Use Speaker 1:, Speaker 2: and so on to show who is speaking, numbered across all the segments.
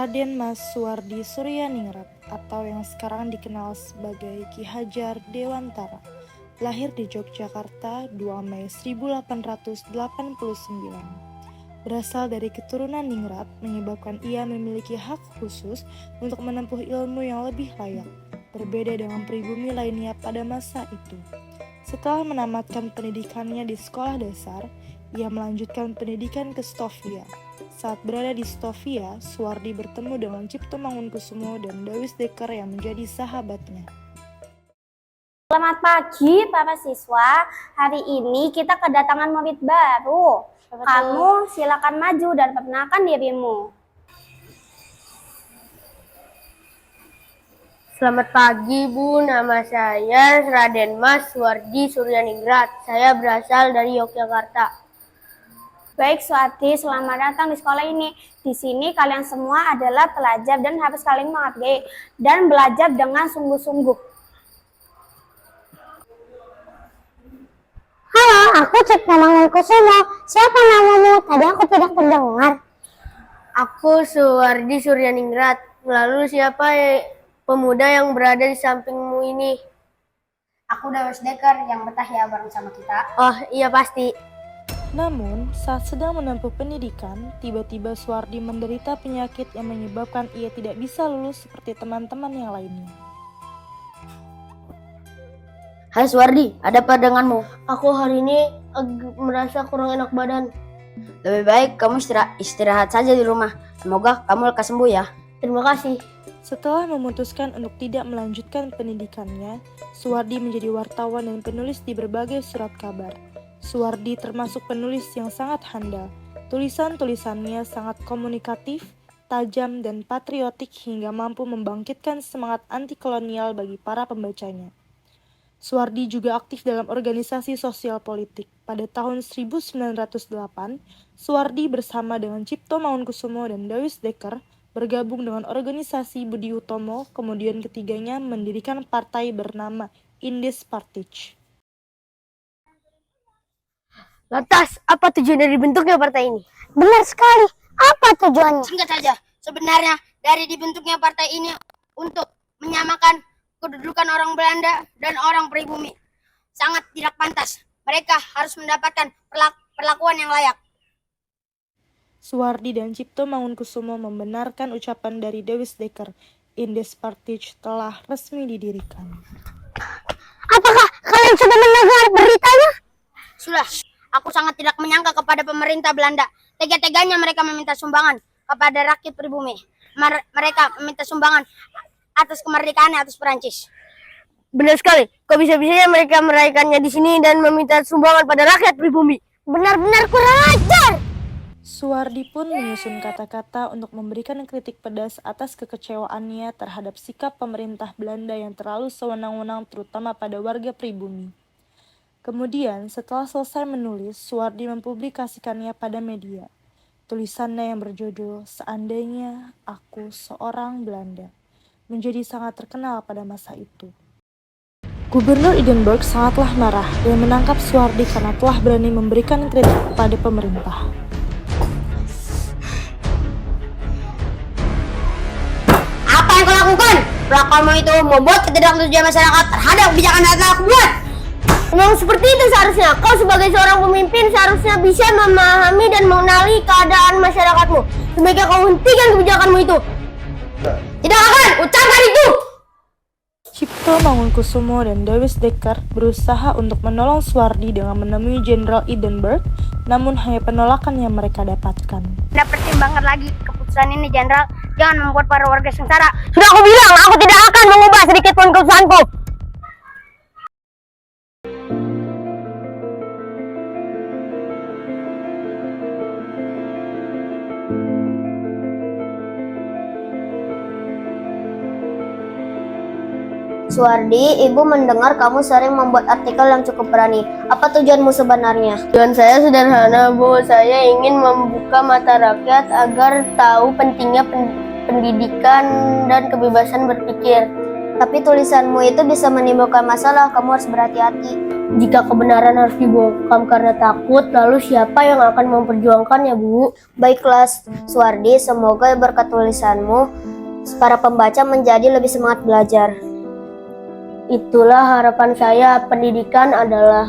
Speaker 1: Raden Mas Suwardi Suryaningrat atau yang sekarang dikenal sebagai Ki Hajar Dewantara, lahir di Yogyakarta 2 Mei 1889. Berasal dari keturunan Ningrat menyebabkan ia memiliki hak khusus untuk menempuh ilmu yang lebih layak, berbeda dengan pribumi lainnya pada masa itu. Setelah menamatkan pendidikannya di sekolah dasar, ia melanjutkan pendidikan ke Stovia. Saat berada di Stovia, Suwardi bertemu dengan Cipto Mangunkusumo dan Dewi Dekker yang menjadi sahabatnya.
Speaker 2: Selamat pagi para siswa, hari ini kita kedatangan murid baru. Kamu silakan maju dan perkenalkan dirimu.
Speaker 3: Selamat pagi Bu, nama saya Raden Mas Suwardi Suryaningrat. Saya berasal dari Yogyakarta.
Speaker 2: Baik Suwardi, selamat datang di sekolah ini. Di sini kalian semua adalah pelajar dan harus saling menghargai dan belajar dengan sungguh-sungguh.
Speaker 4: Halo, aku Cipto Mangunkusumo. Siapa namamu? Tadi aku tidak mendengar.
Speaker 3: Aku Suwardi Suryaningrat. Lalu siapa pemuda yang berada di sampingmu ini?
Speaker 5: Aku Dewi Dekker yang betah ya bareng sama kita.
Speaker 3: Oh iya pasti.
Speaker 1: Namun, saat sedang menempuh pendidikan, tiba-tiba Suwardi menderita penyakit yang menyebabkan ia tidak bisa lulus seperti teman-teman yang lainnya.
Speaker 5: Hai Suwardi, ada apa denganmu?
Speaker 3: Aku hari ini merasa kurang enak badan.
Speaker 5: Lebih baik kamu istirahat saja di rumah. Semoga kamu lekas sembuh ya.
Speaker 3: Terima kasih.
Speaker 1: Setelah memutuskan untuk tidak melanjutkan pendidikannya, Suwardi menjadi wartawan dan penulis di berbagai surat kabar. Suwardi termasuk penulis yang sangat handal. Tulisan-tulisannya sangat komunikatif, tajam, dan patriotik hingga mampu membangkitkan semangat anti-kolonial bagi para pembacanya. Suwardi juga aktif dalam organisasi sosial politik. Pada tahun 1908, Suwardi bersama dengan Cipto Mangunkusumo dan Dewi Dekker bergabung dengan organisasi Budi Utomo, kemudian ketiganya mendirikan partai bernama Indes Partij.
Speaker 3: Lantas, apa tujuan dari dibentuknya partai ini?
Speaker 4: Benar sekali. Apa tujuannya?
Speaker 5: Singkat saja, sebenarnya dari dibentuknya partai ini untuk menyamakan kedudukan orang Belanda dan orang pribumi. Sangat tidak pantas. Mereka harus mendapatkan perlakuan yang layak.
Speaker 1: Suwardi dan Cipto Mangunkusumo membenarkan ucapan dari Dewi Dekker. Indes Partij telah resmi didirikan.
Speaker 4: Apakah kalian sudah mendengar beritanya?
Speaker 5: Sudah, aku sangat tidak menyangka kepada pemerintah Belanda. Tega-teganya mereka meminta sumbangan kepada rakyat pribumi. Mereka meminta sumbangan atas kemerdekaan atas Perancis.
Speaker 3: Benar sekali. Kok bisa-bisanya mereka merayakannya di sini dan meminta sumbangan pada rakyat pribumi?
Speaker 4: Benar-benar kurang ajar.
Speaker 1: Suwardi pun menyusun kata-kata untuk memberikan kritik pedas atas kekecewaannya terhadap sikap pemerintah Belanda yang terlalu sewenang-wenang terutama pada warga pribumi. Kemudian, setelah selesai menulis, Suwardi mempublikasikannya pada media. Tulisannya yang berjudul "Seandainya Aku Seorang Belanda" menjadi sangat terkenal pada masa itu. Gubernur Edinburgh sangatlah marah dan menangkap Suwardi karena telah berani memberikan kritik kepada pemerintah.
Speaker 5: Apa yang kau lakukan? Perlakuanmu itu membuat ketidaksetujuan masyarakat terhadap kebijakan yang telah aku buat.
Speaker 3: Memang seperti itu seharusnya. Kau sebagai seorang pemimpin seharusnya bisa memahami dan mengenali keadaan masyarakatmu. Sebaiknya kau hentikan kebijakanmu itu.
Speaker 5: Tidak akan ucapkan itu.
Speaker 1: Cipto Mangunkusumo dan Dewi Dekker berusaha untuk menolong Suwardi dengan menemui Jenderal Edinburgh, namun hanya penolakan yang mereka dapatkan.
Speaker 5: Anda pertimbangkan lagi keputusan ini, Jenderal. Jangan membuat para warga sengsara.
Speaker 3: Sudah aku bilang, aku tidak akan mengubah sedikit pun keputusanku.
Speaker 4: Suwardi, ibu mendengar kamu sering membuat artikel yang cukup berani. Apa tujuanmu sebenarnya?
Speaker 3: Tujuan saya sederhana, Bu. Saya ingin membuka mata rakyat agar tahu pentingnya pendidikan dan kebebasan berpikir.
Speaker 4: Tapi tulisanmu itu bisa menimbulkan masalah, kamu harus berhati-hati.
Speaker 3: Jika kebenaran harus dibungkam karena takut, lalu siapa yang akan memperjuangkannya, Bu?
Speaker 4: Baiklah, Suwardi, semoga berkat tulisanmu, para pembaca menjadi lebih semangat belajar.
Speaker 3: Itulah harapan saya, pendidikan adalah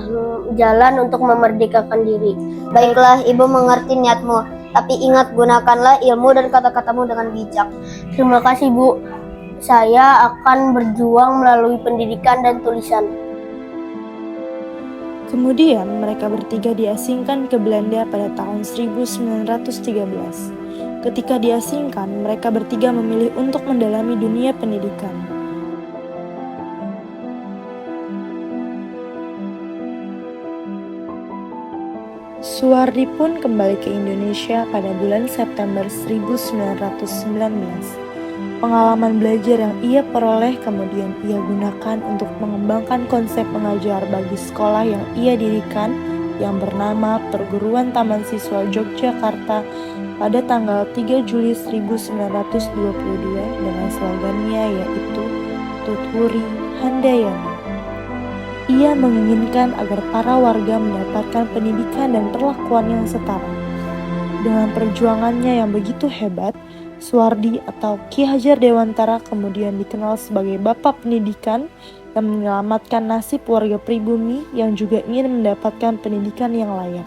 Speaker 3: jalan untuk memerdekakan diri.
Speaker 4: Baiklah, Ibu mengerti niatmu, tapi ingat, gunakanlah ilmu dan kata-katamu dengan bijak.
Speaker 3: Terima kasih, Bu. Saya akan berjuang melalui pendidikan dan tulisan.
Speaker 1: Kemudian mereka bertiga diasingkan ke Belanda pada tahun 1913. Ketika diasingkan, mereka bertiga memilih untuk mendalami dunia pendidikan. Suwardi pun kembali ke Indonesia pada bulan September 1919. Pengalaman belajar yang ia peroleh kemudian ia gunakan untuk mengembangkan konsep mengajar bagi sekolah yang ia dirikan yang bernama Perguruan Taman Siswa Yogyakarta pada tanggal 3 Juli 1922 dengan slogannya yaitu Tutwuri Handayani. Ia menginginkan agar para warga mendapatkan pendidikan dan perlakuan yang setara. Dengan perjuangannya yang begitu hebat, Suwardi atau Ki Hajar Dewantara kemudian dikenal sebagai Bapak Pendidikan yang menyelamatkan nasib warga pribumi yang juga ingin mendapatkan pendidikan yang layak.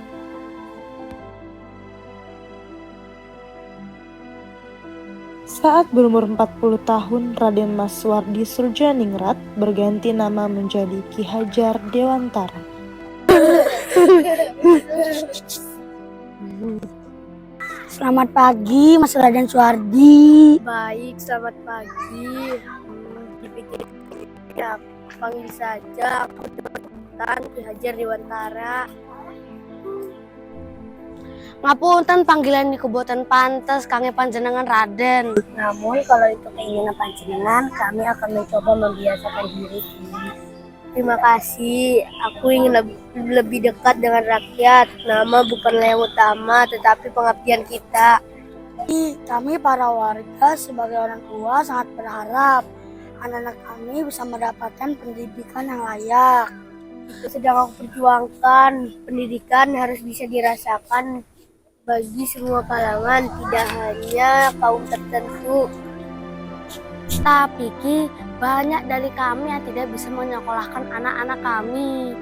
Speaker 1: Saat berumur 40 tahun, Raden Mas Suwardi Surjaningrat berganti nama menjadi Ki Hajar Dewantara.
Speaker 3: Selamat pagi, Mas Raden Suwardi.
Speaker 2: Baik, selamat pagi. Dipikir ya, panggil saja aku Ki Hajar Dewantara. Ngapunten panggilan di kebutan pantes kange panjenengan Raden.
Speaker 3: Namun kalau itu keinginan panjenengan, kami akan mencoba membiasakan diri.
Speaker 2: Terima kasih. Aku ingin lebih dekat dengan rakyat. Nama bukanlah yang utama, tetapi pengabdian kita.
Speaker 3: Kami para warga sebagai orang tua sangat berharap anak-anak kami bisa mendapatkan pendidikan yang layak.
Speaker 2: Itu sedang aku perjuangkan. Pendidikan harus bisa dirasakan bagi semua kalangan, tidak hanya kaum tertentu.
Speaker 3: Tapi Ki, banyak dari kami yang tidak bisa menyekolahkan anak-anak kami.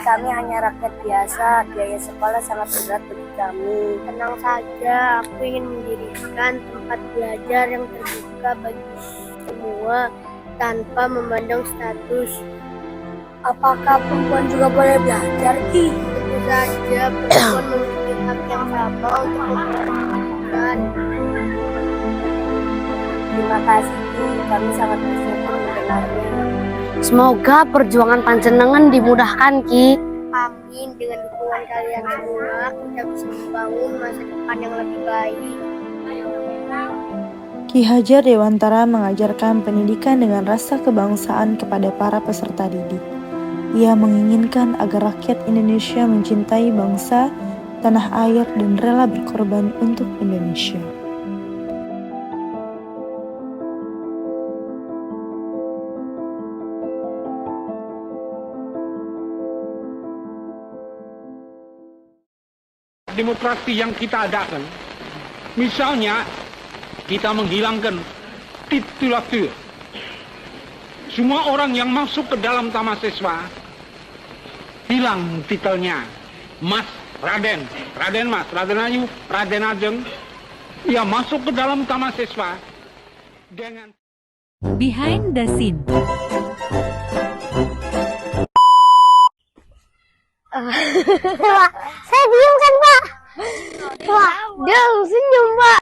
Speaker 2: Kami hanya rakyat biasa, biaya sekolah sangat berat bagi kami. Tenang saja, aku ingin mendirikan tempat belajar yang terbuka bagi semua tanpa memandang status.
Speaker 3: Apakah perempuan juga boleh belajar, Ki?
Speaker 2: Tentu saja, perempuan memiliki hak yang sama untuk memperhatikan.
Speaker 4: Terima kasih, kami sangat bersyukur mendengarnya.
Speaker 3: Semoga perjuangan panjenengan dimudahkan, Ki.
Speaker 2: Amin, dengan dukungan kalian semua, kita bisa membangun masa depan yang lebih baik.
Speaker 1: Ki Hajar Dewantara mengajarkan pendidikan dengan rasa kebangsaan kepada para peserta didik. Ia menginginkan agar rakyat Indonesia mencintai bangsa, tanah air, dan rela berkorban untuk Indonesia.
Speaker 6: Demokrasi yang kita adakan, misalnya kita menghilangkan titulatur. Semua orang yang masuk ke dalam taman siswa hilang titelnya Mas, Raden, Raden Mas, Raden Ayu, Raden Ajeng. Ia masuk ke dalam taman siswa dengan
Speaker 7: Behind the scene.
Speaker 3: Pak, saya bingung kan, Pak? Pak, dia senyum, Pak.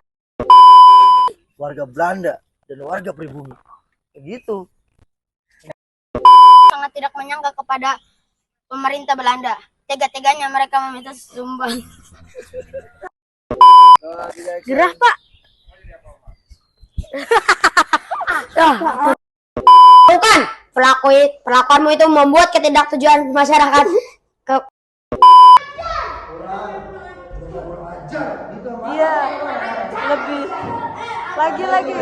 Speaker 8: Warga Belanda dan warga pribumi. Begitu.
Speaker 5: Sangat tidak menyangka kepada pemerintah Belanda. Tega-teganya mereka meminta sumbang.
Speaker 3: Gerah, Pak.
Speaker 4: Bukan, perlakuanmu itu membuat ketidaktujuan masyarakat.
Speaker 1: Iya, lebih lagi.